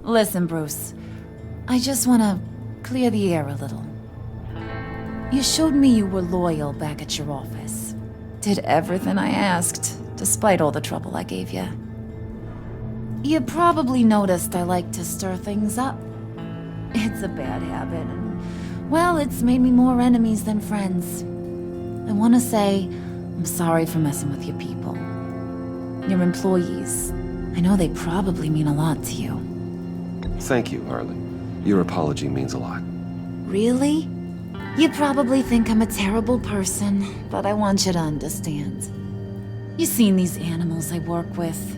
Listen, Bruce. I just want to clear the air a little. You showed me you were loyal back at your office. Did everything I asked, despite all the trouble I gave you. You probably noticed I like to stir things up. It's a bad habit, and, well, it's made me more enemies than friends. I want to say I'm sorry for messing with your people. Your employees. I know they probably mean a lot to you. Thank you, Harley. Your apology means a lot. Really? You probably think I'm a terrible person, but I want you to understand. You've seen these animals I work with.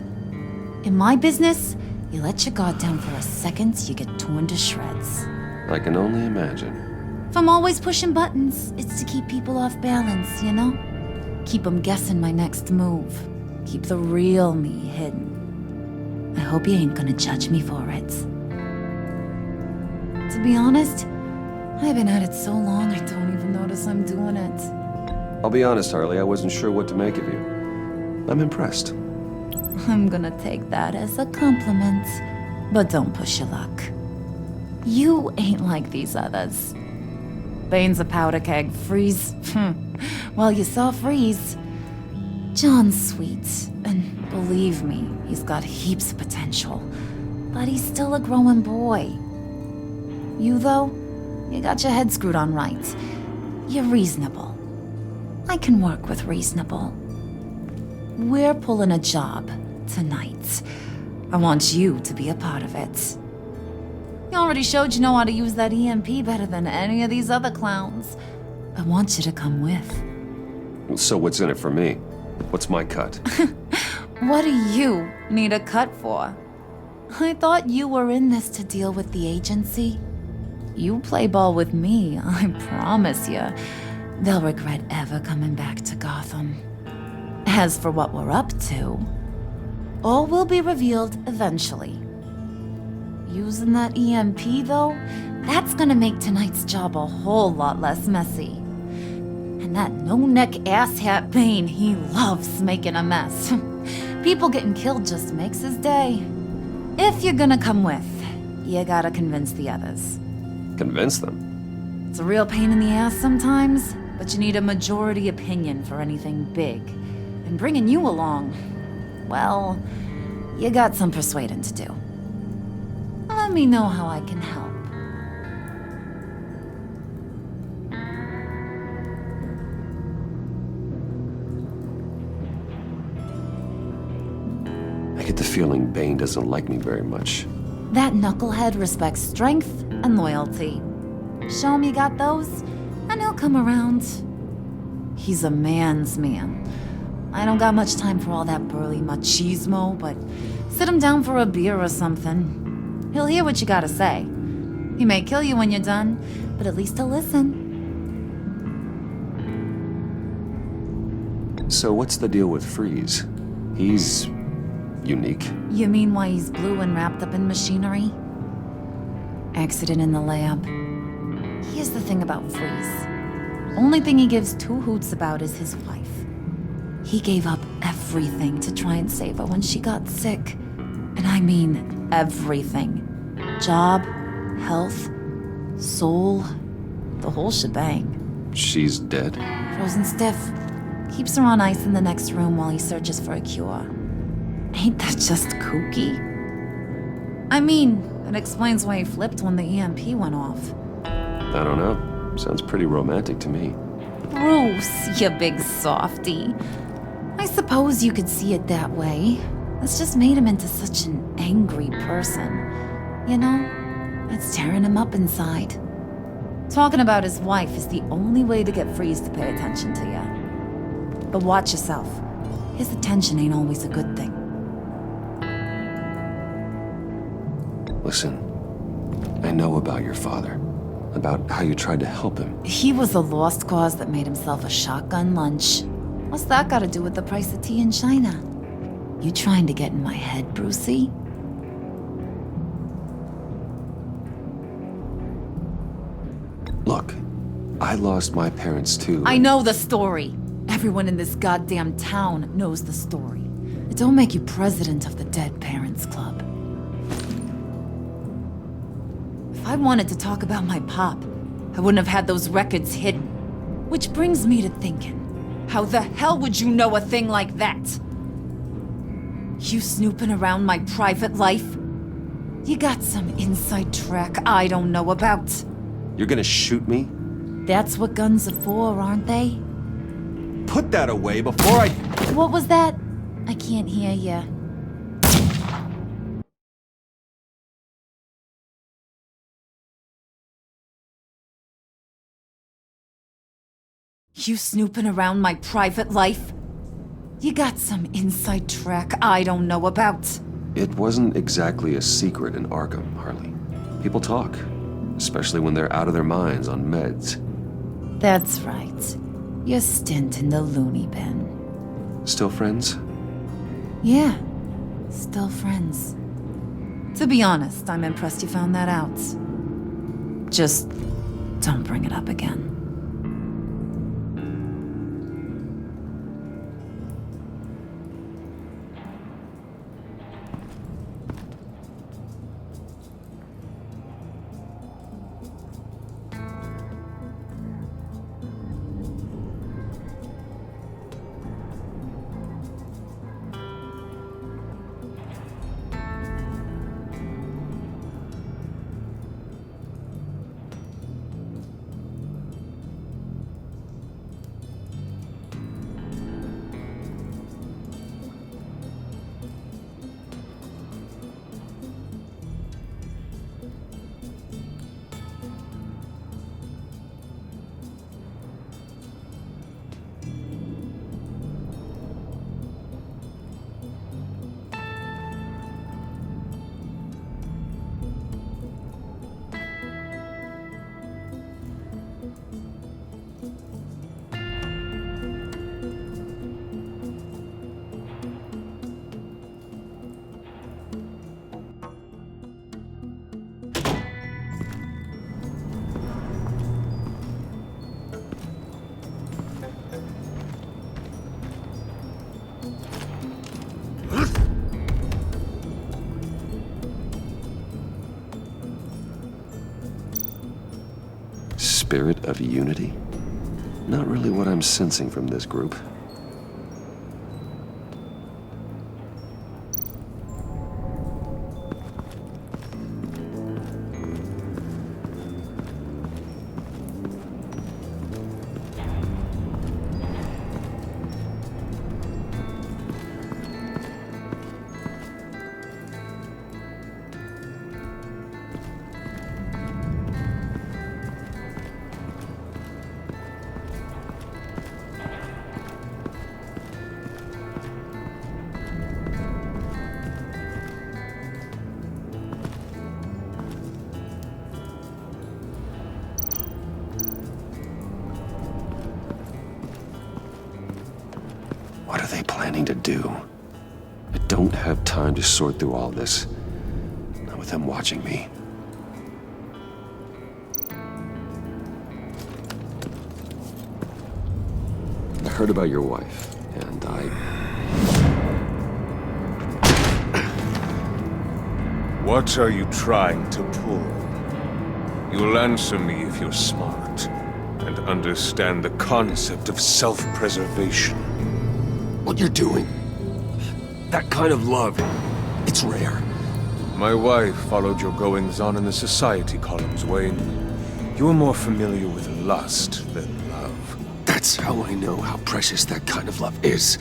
In my business, you let your guard down for a second, you get torn to shreds. I can only imagine. If I'm always pushing buttons, it's to keep people off balance, you know? Keep them guessing my next move. Keep the real me hidden. I hope you ain't gonna judge me for it. To be honest, I've been at it so long I don't even notice I'm doing it. I'll be honest, Harley, I wasn't sure what to make of you. I'm impressed. I'm gonna take that as a compliment, but don't push your luck. You ain't like these others. Bane's a powder keg, Freeze. Well, you saw Freeze. John's sweet, and believe me, he's got heaps of potential. But he's still a growing boy. You, though, you got your head screwed on right. You're reasonable. I can work with reasonable. We're pulling a job tonight. I want you to be a part of it. You already showed you know how to use that EMP better than any of these other clowns. I want you to come with. So what's in it for me? What's my cut? What do you need a cut for? I thought you were in this to deal with the agency. You play ball with me, I promise you. They'll regret ever coming back to Gotham. As for what we're up to, all will be revealed eventually. Using that EMP, though, that's gonna make tonight's job a whole lot less messy. And that no-neck asshat Bane, he loves making a mess. People getting killed just makes his day. If you're gonna come with, you gotta convince the others. Convince them? It's a real pain in the ass sometimes, but you need a majority opinion for anything big. And bringing you along, well, you got some persuading to do. Let me know how I can help. I get the feeling Bane doesn't like me very much. That knucklehead respects strength and loyalty. Show him you got those, and he'll come around. He's a man's man. I don't got much time for all that burly machismo, but sit him down for a beer or something. He'll hear what you gotta say. He may kill you when you're done, but at least he'll listen. So what's the deal with Freeze? He's unique. You mean why he's blue and wrapped up in machinery? Accident in the lab. Here's the thing about Freeze. Only thing he gives two hoots about is his wife. He gave up everything to try and save her when she got sick. And I mean everything. Job, health, soul, the whole shebang. She's dead? Frozen stiff. Keeps her on ice in the next room while he searches for a cure. Ain't that just kooky? I mean, it explains why he flipped when the EMP went off. I don't know. Sounds pretty romantic to me. Bruce, you big softy. I suppose you could see it that way. It's just made him into such an angry person. You know, it's tearing him up inside. Talking about his wife is the only way to get Freeze to pay attention to you. But watch yourself. His attention ain't always a good thing. Listen, I know about your father. About how you tried to help him. He was a lost cause that made himself a shotgun lunch. What's that got to do with the price of tea in China? You trying to get in my head, Brucey? Look, I lost my parents too. I know the story. Everyone in this goddamn town knows the story. It don't make you president of the Dead Parents Club. I wanted to talk about my pop, I wouldn't have had those records hidden. Which brings me to thinking, how the hell would you know a thing like that? You snooping around my private life? You got some inside track I don't know about. You're gonna shoot me? That's what guns are for, aren't they? Put that away before I... What was that? I can't hear ya. You snooping around my private life? You got some inside track I don't know about. It wasn't exactly a secret in Arkham, Harley. People talk, especially when they're out of their minds on meds. That's right. Your stint in the loony bin. Still friends? Yeah, still friends. To be honest, I'm impressed you found that out. Just don't bring it up again. Spirit of unity? Not really what I'm sensing from this group. What are they planning to do? I don't have time to sort through all this. Not with them watching me. I heard about your wife, and What are you trying to pull? You'll answer me if you're smart and understand the concept of self-preservation. What you're doing, that kind of love, it's rare. My wife followed your goings-on in the society columns, Wayne. You are more familiar with lust than love. That's how I know how precious that kind of love is.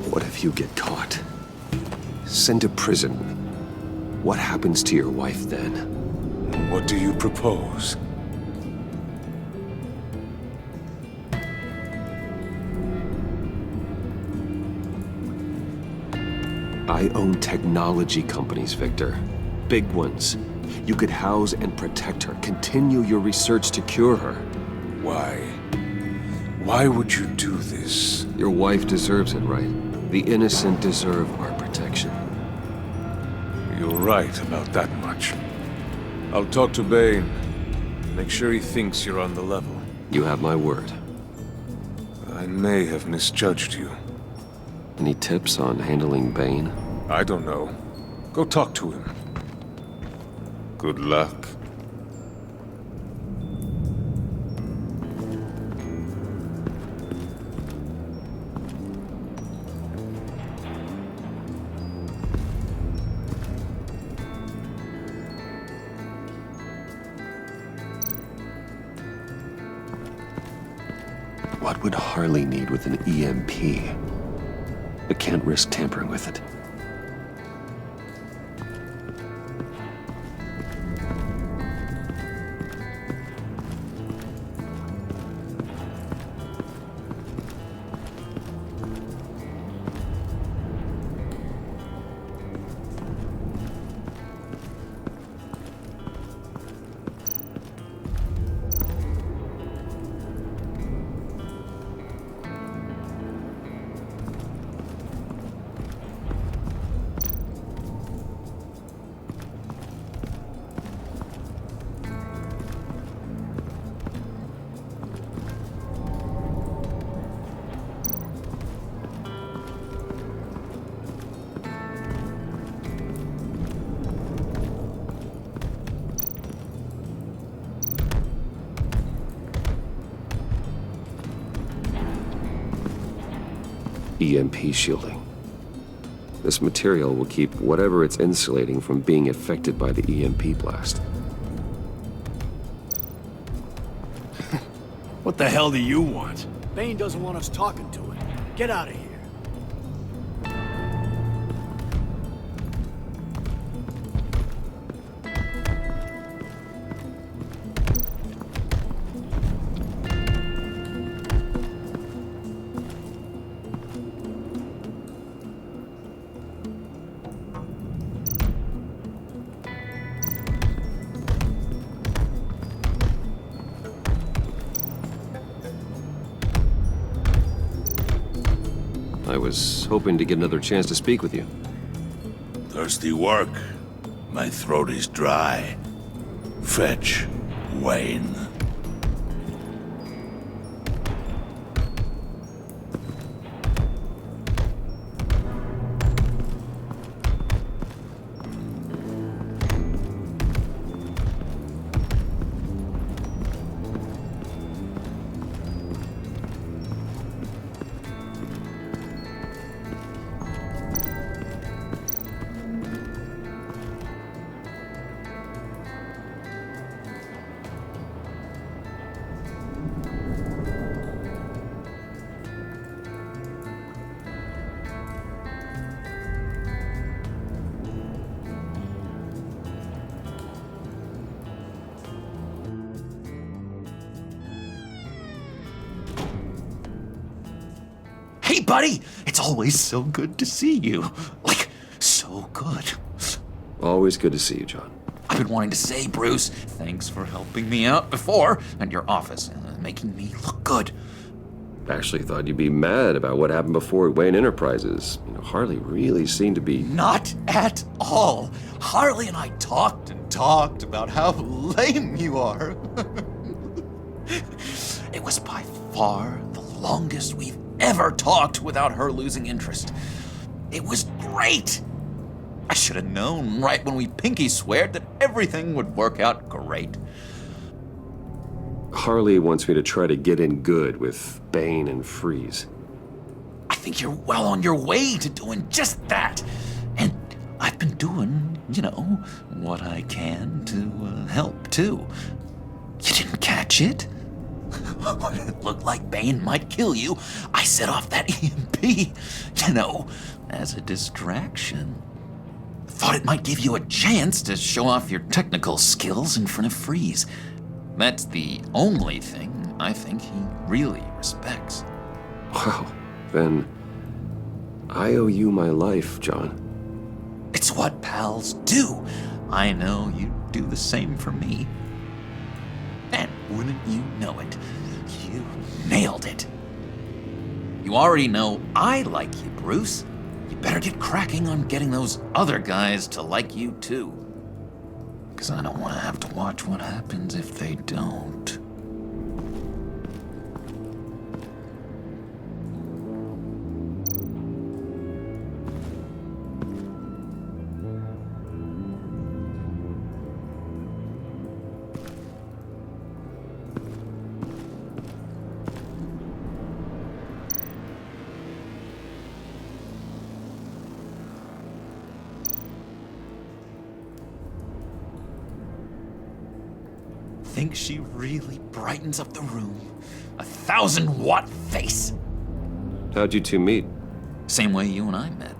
What if you get caught? Sent to prison? What happens to your wife then? What do you propose? I own technology companies, Victor. Big ones. You could house and protect her, continue your research to cure her. Why? Why would you do this? Your wife deserves it, right? The innocent deserve our protection. You're right about that much. I'll talk to Bane. Make sure he thinks you're on the level. You have my word. I may have misjudged you. Any tips on handling Bane? I don't know. Go talk to him. Good luck. What would Harley need with an EMP? I can't risk tampering with it. EMP shielding. This material will keep whatever it's insulating from being affected by the EMP blast. What the hell do you want? Bane doesn't want us talking to him. Get out of here. I was hoping to get another chance to speak with you. Thirsty work. My throat is dry. Fetch, Wayne. Hey, buddy! It's always so good to see you. Like, so good. Always good to see you, John. I've been wanting to say, Bruce, thanks for helping me out before, and your office, making me look good. Actually thought you'd be mad about what happened before at Wayne Enterprises. You know, Harley really seemed to be... Not at all. Harley and I talked and talked about how lame you are. It was by far the longest we've ever talked without her losing interest. It was great. I should have known right when we pinky sweared that everything would work out great. Harley wants me to try to get in good with Bane and Freeze. I think you're well on your way to doing just that. And I've been doing, what I can to help too. You didn't catch it? When it looked like Bane might kill you, I set off that EMP, as a distraction. Thought it might give you a chance to show off your technical skills in front of Freeze. That's the only thing I think he really respects. Wow, then I owe you my life, John. It's what pals do. I know you'd do the same for me. And wouldn't you know it, you nailed it. You already know I like you, Bruce. You better get cracking on getting those other guys to like you too. 'Cause I don't want to have to watch what happens if they don't. think she really brightens up the room. 1,000-watt face. How'd you two meet? Same way you and I met.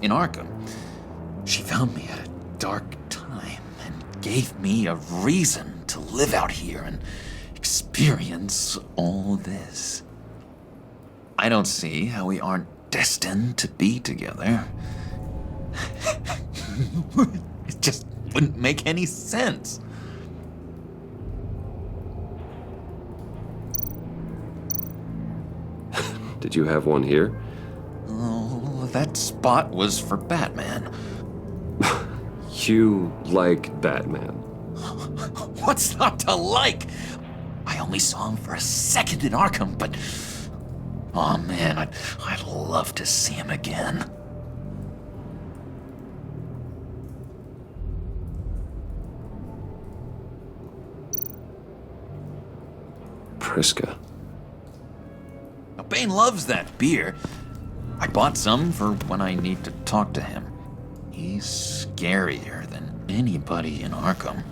In Arkham. She found me at a dark time and gave me a reason to live out here and experience all this. I don't see how we aren't destined to be together. It just wouldn't make any sense. Did you have one here? Oh, that spot was for Batman. You like Batman? What's not to like? I only saw him for a second in Arkham, but... oh man, I'd love to see him again. Priska. Now, Bane loves that beer. I bought some for when I need to talk to him. He's scarier than anybody in Arkham.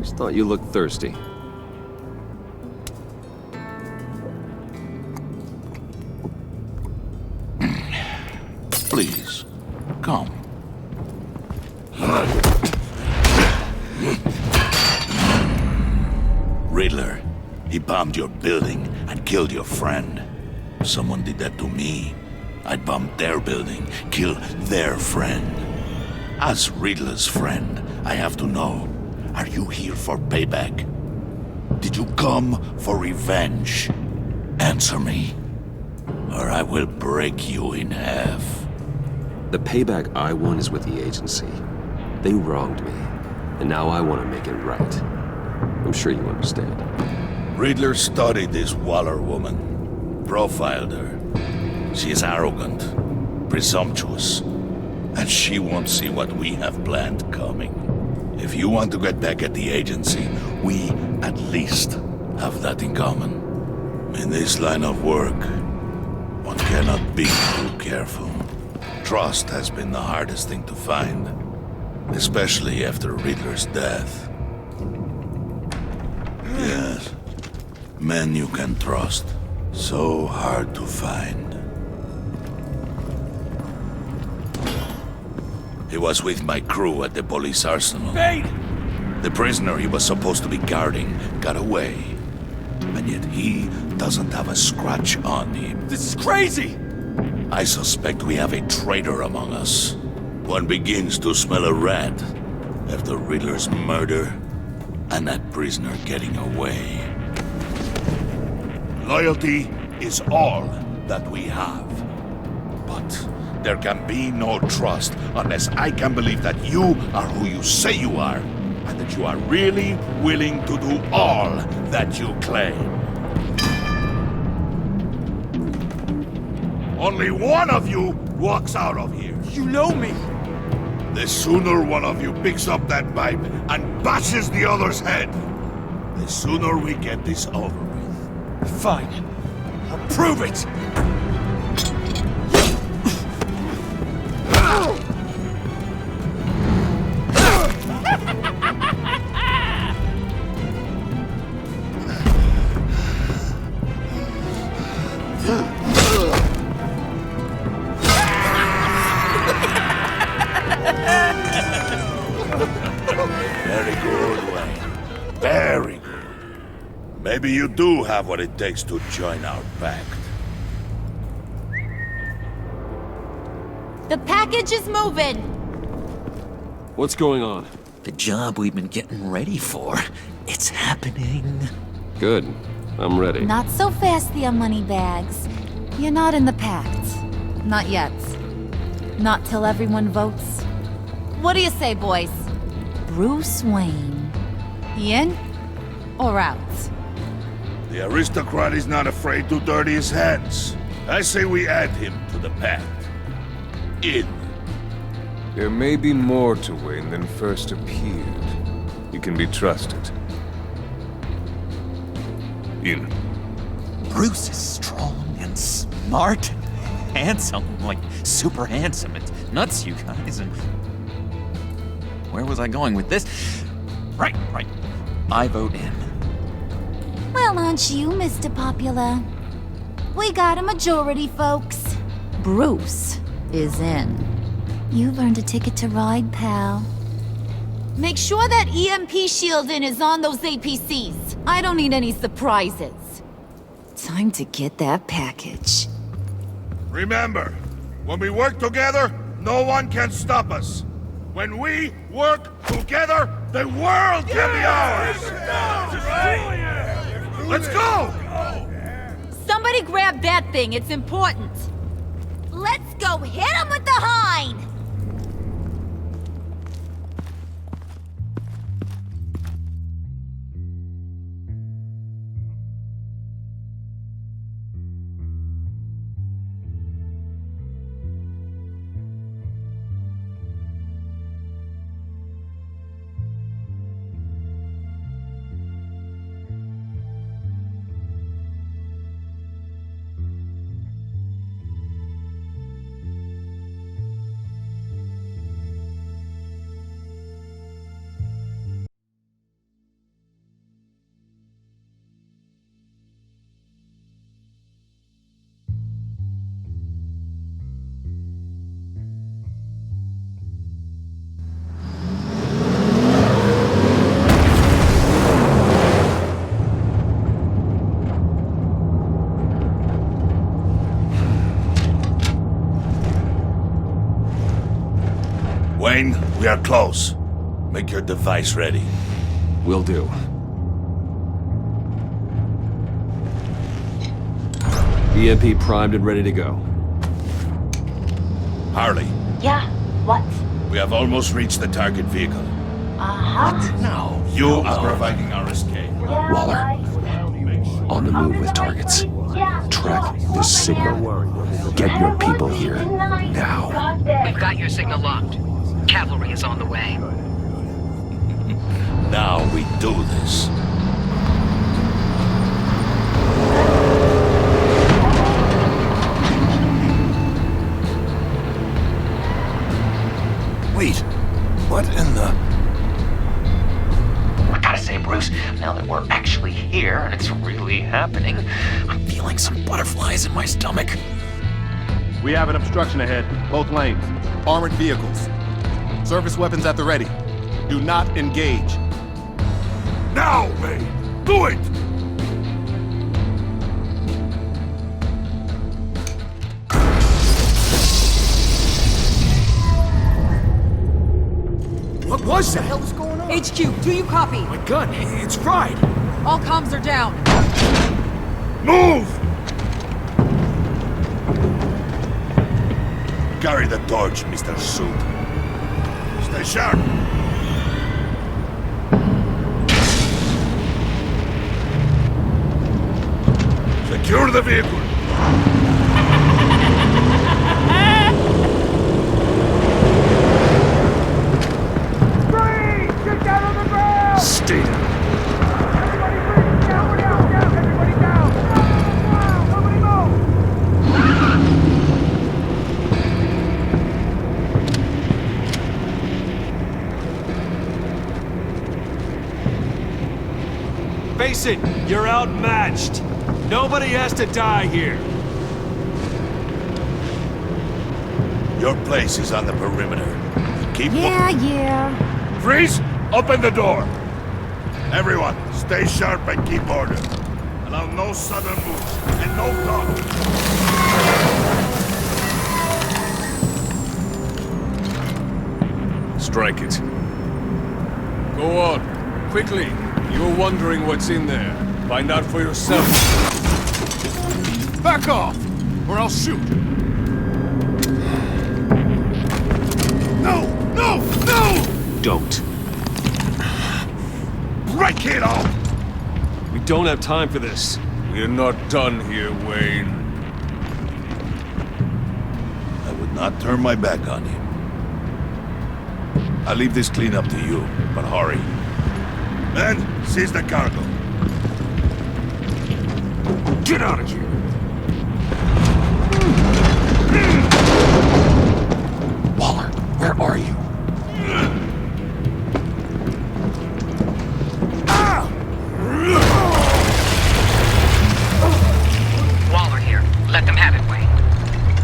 Just thought you looked thirsty. Please, come. Riddler, he bombed your building and killed your friend. Someone did that to me. I'd bomb their building, kill their friend. As Riddler's friend, I have to know, are you here for payback? Did you come for revenge? Answer me, or I will break you in half. The payback I want is with the agency. They wronged me, and now I want to make it right. I'm sure you understand. Riddler studied this Waller woman, profiled her. She is arrogant, presumptuous, and she won't see what we have planned coming. If you want to get back at the agency, we at least have that in common. In this line of work, one cannot be too careful. Trust has been the hardest thing to find, especially after Riddler's death. Yes, men you can trust. So hard to find. He was with my crew at the police arsenal. Bane! The prisoner he was supposed to be guarding got away. And yet he doesn't have a scratch on him. This is crazy! I suspect we have a traitor among us. One begins to smell a rat after Riddler's murder and that prisoner getting away. Loyalty is all that we have. But There can be no trust unless I can believe that you are who you say you are, and that you are really willing to do all that you claim. Only one of you walks out of here. You know me! The sooner one of you picks up that pipe and bashes the other's head, the sooner we get this over with. Fine. I'll prove it! Very good, Wayne. Very good. Maybe you do have what it takes to join our pact. The package is moving! What's going on? The job we've been getting ready for. It's happening. Good. I'm ready. Not so fast, the moneybags. You're not in the pact. Not yet. Not till everyone votes. What do you say, boys? Bruce Wayne. In or out? The aristocrat is not afraid to dirty his hands. I say we add him to the pact. In. There may be more to Wayne than first appeared. He can be trusted. In. Bruce is strong and smart and handsome, like super handsome. It's nuts, you guys. And where was I going with this? Right. I vote in. Well, aren't you, Mr. Popular? We got a majority, folks. Bruce is in. You've earned a ticket to ride, pal. Make sure that EMP shielding is on those APCs. I don't need any surprises. Time to get that package. Remember, when we work together, no one can stop us. When we work together, the world can be ours! Let's go! Somebody grab that thing, it's important. Let's go hit him with the hind! Wayne, we are close. Make your device ready. Will do. EMP primed and ready to go. Harley, Yeah, what? we have almost reached the target vehicle. Uh-huh. Now, you are providing our escape. Yeah, Waller. right. On the move with targets. Yeah, Track this signal. Get your people here. Now. We've got your signal locked. Cavalry is on the way. Now we do this. Wait, what in the... I gotta say, Bruce, now that we're actually here and it's really happening, I'm feeling some butterflies in my stomach. We have an obstruction ahead, both lanes. Armored vehicles. Service weapons at the ready. Do not engage. Now, Wayne! Do it! What was that? What the hell is going on? HQ, do you copy? My gun, it's fried. All comms are down. Move! carry the torch, Mr. Suit. Stay sharp. Secure the vehicle. Stay down. Face it, you're outmatched. Nobody has to die here. Your place is on the perimeter. Keep Yeah. Freeze! Open the door! Everyone, stay sharp and keep order. Allow no sudden moves and no talk. Strike it. Go on, quickly. You're wondering what's in there. Find out for yourself. Back off, or I'll shoot. No! No! No! Don't. Break it off! We don't have time for this. We're not done here, Wayne. I would not turn my back on him. I'll leave this clean up to you, but hurry. Men, seize the cargo. Get out of here! Waller, where are you? Waller here. Let them have it, Wayne.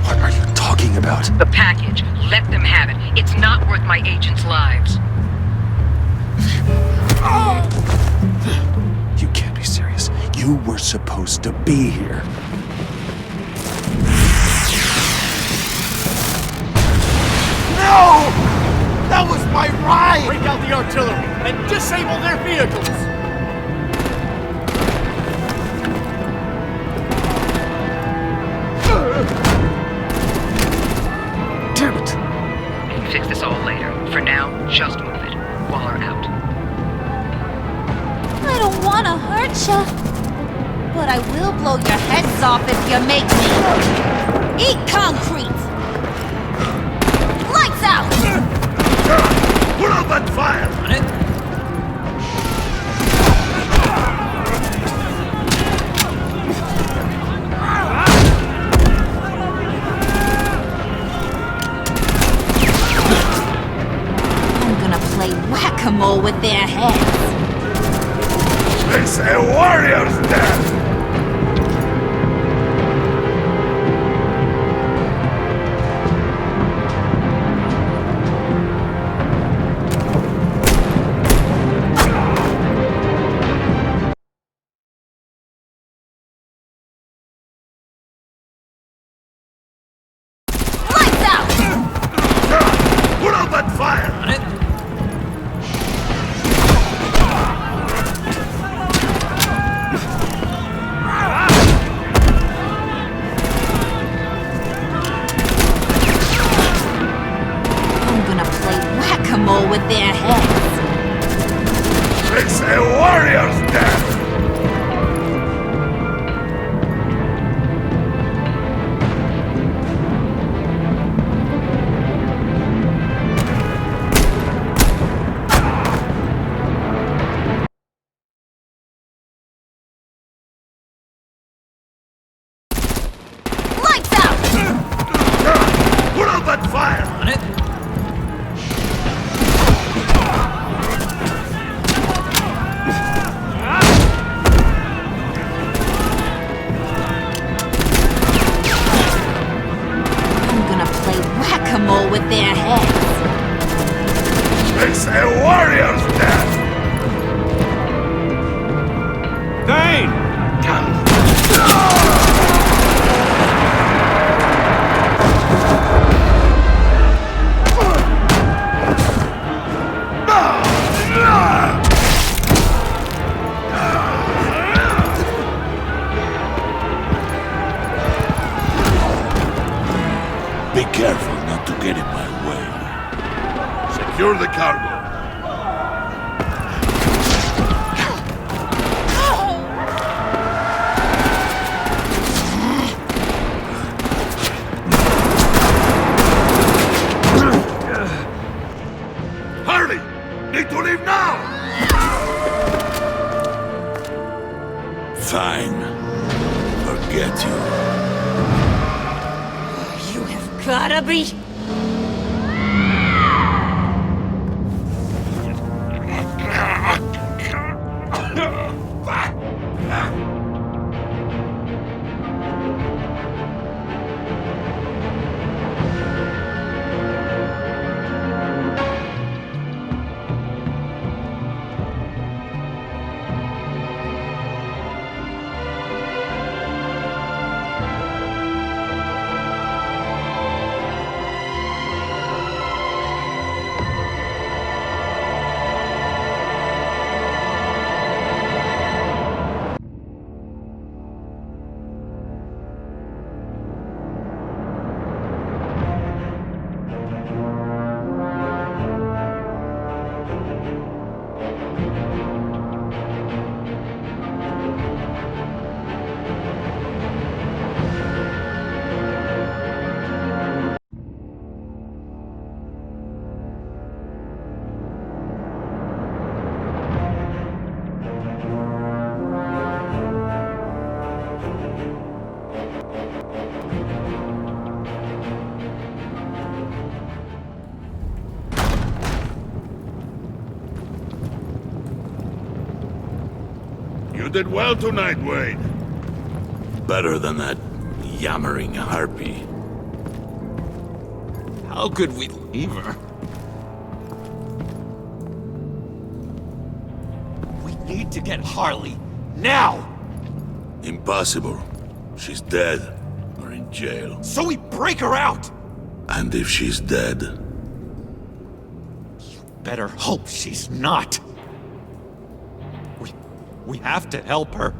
What are you talking about? The package. Let them have it. It's not worth my agents' lives. You can't be serious. You were supposed to be here. No! That was my ride! Break out the artillery and disable their vehicles! Damn it! We can fix this all later. For now, just move it. Waller out. I don't want to hurt ya, but I will blow your heads off if you make me. Eat concrete! Lights out! Put up that fire! On it? I'm gonna play whack-a-mole with their heads. It's a warrior's death! Lights out! Put up that fire! On it? I'm gonna play whack-a-mole with their heads. It's a warrior's death! Lights out! Put up that fire! On it? I'm gonna play whack-a-mole with their heads. It's a warrior's death! Dane! Be careful not Secure the cargo. Harley! Need to leave now! Fine. Forget you. You have gotta be... You did well tonight, Wade. Better than that yammering harpy. How could we leave her? We need to get Harley. Now! Impossible. She's dead. Or in jail. So we break her out! And if she's dead, Better hope she's not. We have to help her.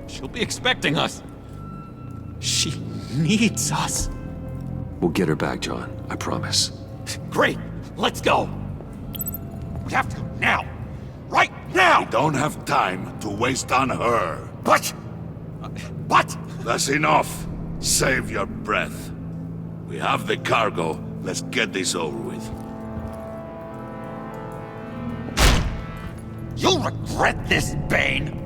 She'll be expecting us. She needs us. We'll get her back, John. I promise. Great. Let's go. We have to go now. Right now! we don't have time to waste on her. But... That's enough. Save your breath. We have the cargo. Let's get this over with. You'll regret this, Bane!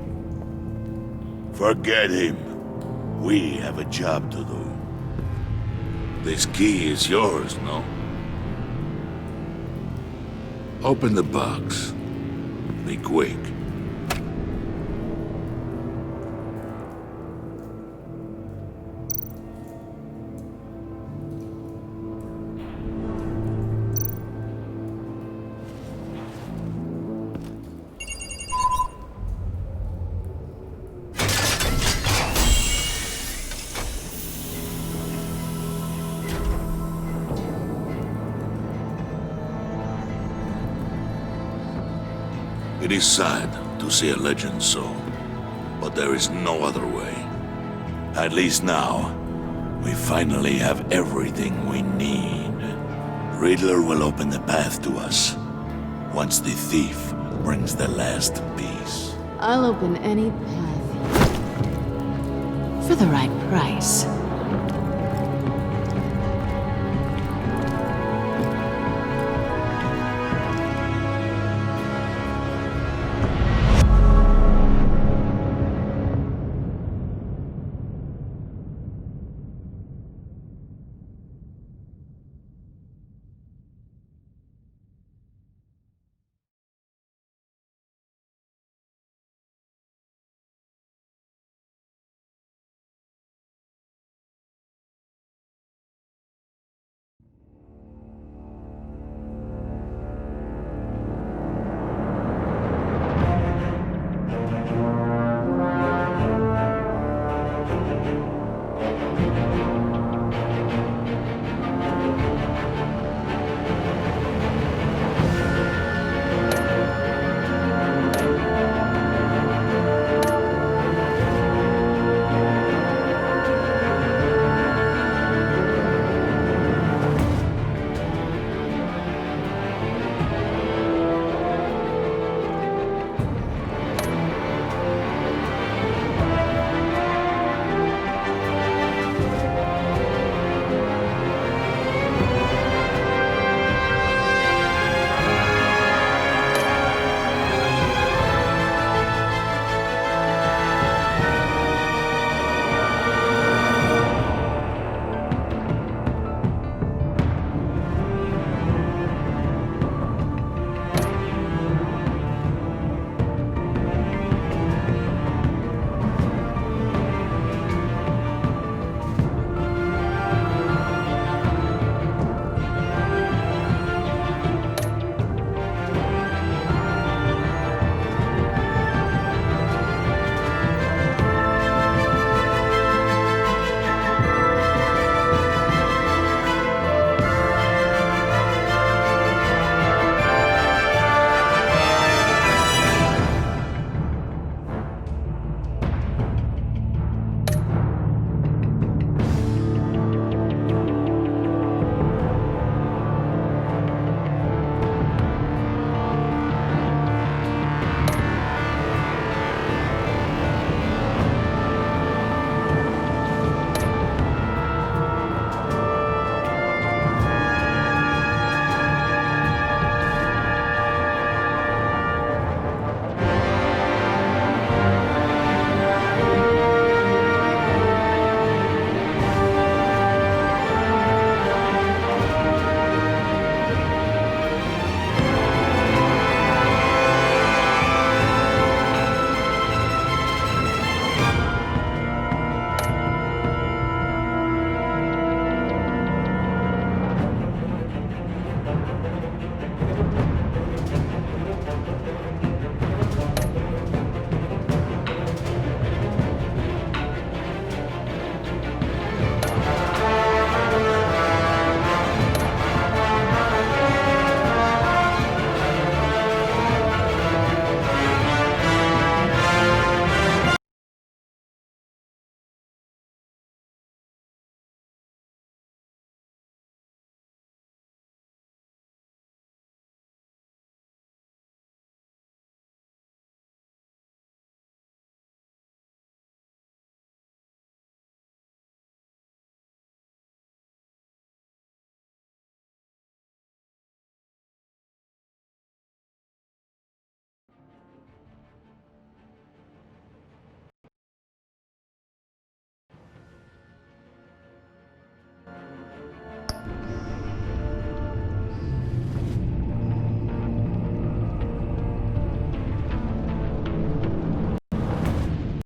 Forget him. We have a job to do. This key is yours, no? Open the box. Be quick. It is sad to see a legend so, but there is no other way. At least now, we finally have everything we need. Riddler will open the path to us, once the thief brings the last piece. I'll open any path. For the right price.